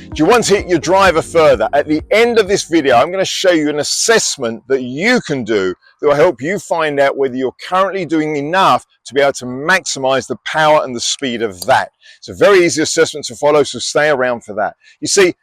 Do you want to hit your driver further? At the end of this video, I'm going to show you an assessment that you can do that will help you find out whether you're currently doing enough to be able to maximize the power and the speed of that. It's a very easy assessment to follow, so stay around for that. You see,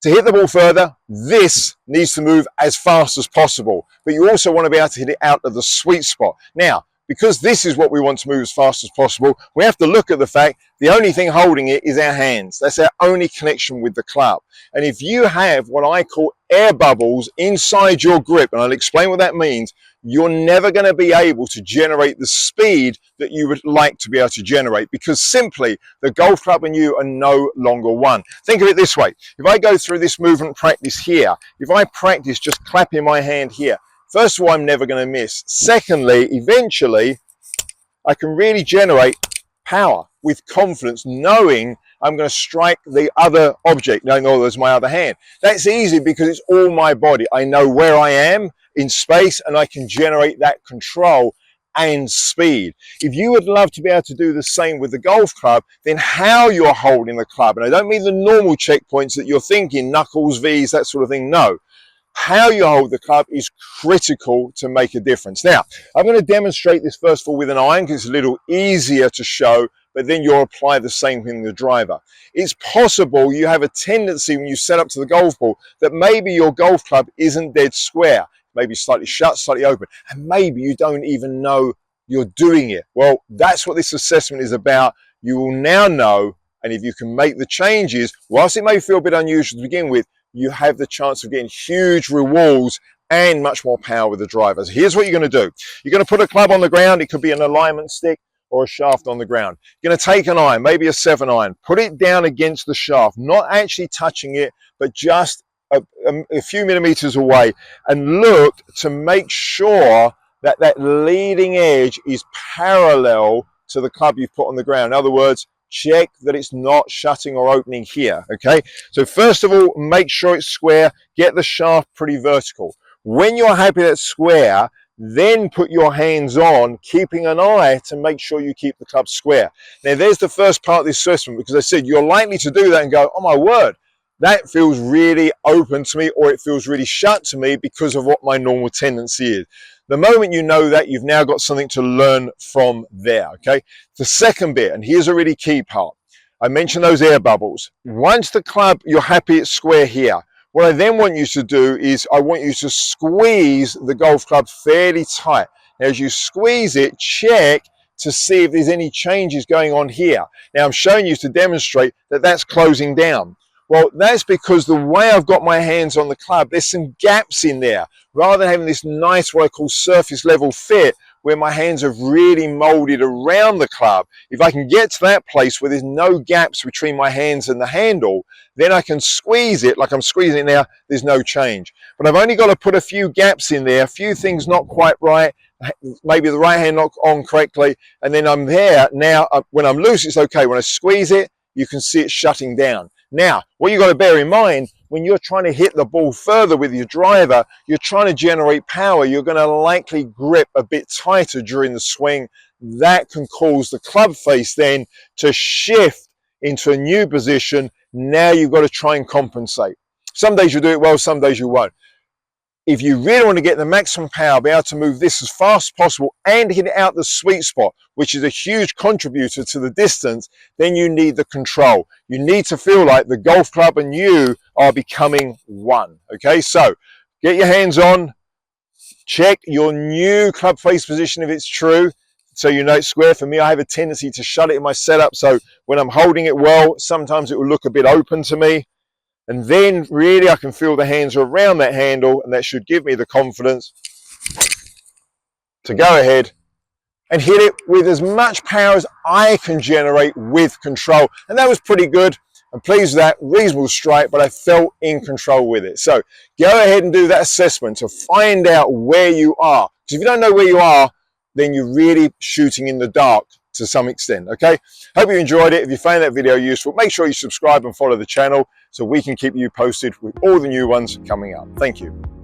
to hit the ball further, this needs to move as fast as possible, but you also want to be able to hit it out of the sweet spot. Now, because this is what we want to move as fast as possible, we have to look at the fact the only thing holding it is our hands. That's our only connection with the club. And if you have what I call air bubbles inside your grip, and I'll explain what that means, you're never going to be able to generate the speed that you would like to be able to generate, because simply the golf club and you are no longer one. Think of it this way. If I go through this movement practice here, if I practice just clapping my hand here, first of all, I'm never going to miss. Secondly, eventually, I can really generate power with confidence, knowing I'm going to strike the other object, knowing, oh, there's my other hand. That's easy because it's all my body. I know where I am in space and I can generate that control and speed. If you would love to be able to do the same with the golf club, then how you're holding the club, and I don't mean the normal checkpoints that you're thinking, knuckles, V's, that sort of thing, no. How you hold the club is critical to make a difference. Now, I'm going to demonstrate this first of all with an iron because it's a little easier to show, but then you'll apply the same thing with the driver. It's possible you have a tendency when you set up to the golf ball that maybe your golf club isn't dead square, maybe slightly shut, slightly open, and maybe you don't even know you're doing it. Well, that's what this assessment is about. You will now know, and if you can make the changes, whilst it may feel a bit unusual to begin with, you have the chance of getting huge rewards and much more power with the drivers. Here's what you're going to do. You're going to put a club on the ground. It could be an alignment stick or a shaft on the ground. You're going to take an iron, maybe a 7-iron, put it down against the shaft, not actually touching it, but just a few millimeters away, and look to make sure that that leading edge is parallel to the club you've put on the ground. In other words, check that it's not shutting or opening here, okay? So first of all, make sure it's square, get the shaft pretty vertical. When you're happy that's square, then put your hands on, keeping an eye to make sure you keep the club square. Now there's the first part of the assessment, because I said you're likely to do that and go, oh my word, that feels really open to me, or it feels really shut to me because of what my normal tendency is. The moment you know that, you've now got something to learn from there, okay? The second bit, and here's a really key part. I mentioned those air bubbles. Once the club, you're happy it's square here, what I then want you to do is I want you to squeeze the golf club fairly tight. Now, as you squeeze it, check to see if there's any changes going on here. Now, I'm showing you to demonstrate that that's closing down. Well, that's because the way I've got my hands on the club, there's some gaps in there. Rather than having this nice, what I call surface level fit, where my hands have really molded around the club, if I can get to that place where there's no gaps between my hands and the handle, then I can squeeze it like I'm squeezing it now, there's no change. But I've only got to put a few gaps in there, a few things not quite right, maybe the right hand not on correctly, and then I'm there. Now, when I'm loose, it's okay. When I squeeze it, you can see it shutting down. Now, what you've got to bear in mind, when you're trying to hit the ball further with your driver, you're trying to generate power, you're going to likely grip a bit tighter during the swing. That can cause the club face then to shift into a new position. Now you've got to try and compensate. Some days you'll do it well, some days you won't. If you really want to get the maximum power, be able to move this as fast as possible and hit it out the sweet spot, which is a huge contributor to the distance, then you need the control. You need to feel like the golf club and you are becoming one. Okay, so get your hands on, check your new club face position if it's true, so you know it's square. For me, I have a tendency to shut it in my setup, so when I'm holding it well, sometimes it will look a bit open to me. And then really I can feel the hands around that handle, and that should give me the confidence to go ahead and hit it with as much power as I can generate with control. And that was pretty good. I'm pleased with that, reasonable strike, but I felt in control with it. So go ahead and do that assessment to find out where you are. Because if you don't know where you are, then you're really shooting in the dark to some extent, okay? Hope you enjoyed it. If you found that video useful, make sure you subscribe and follow the channel so we can keep you posted with all the new ones coming up. Thank you.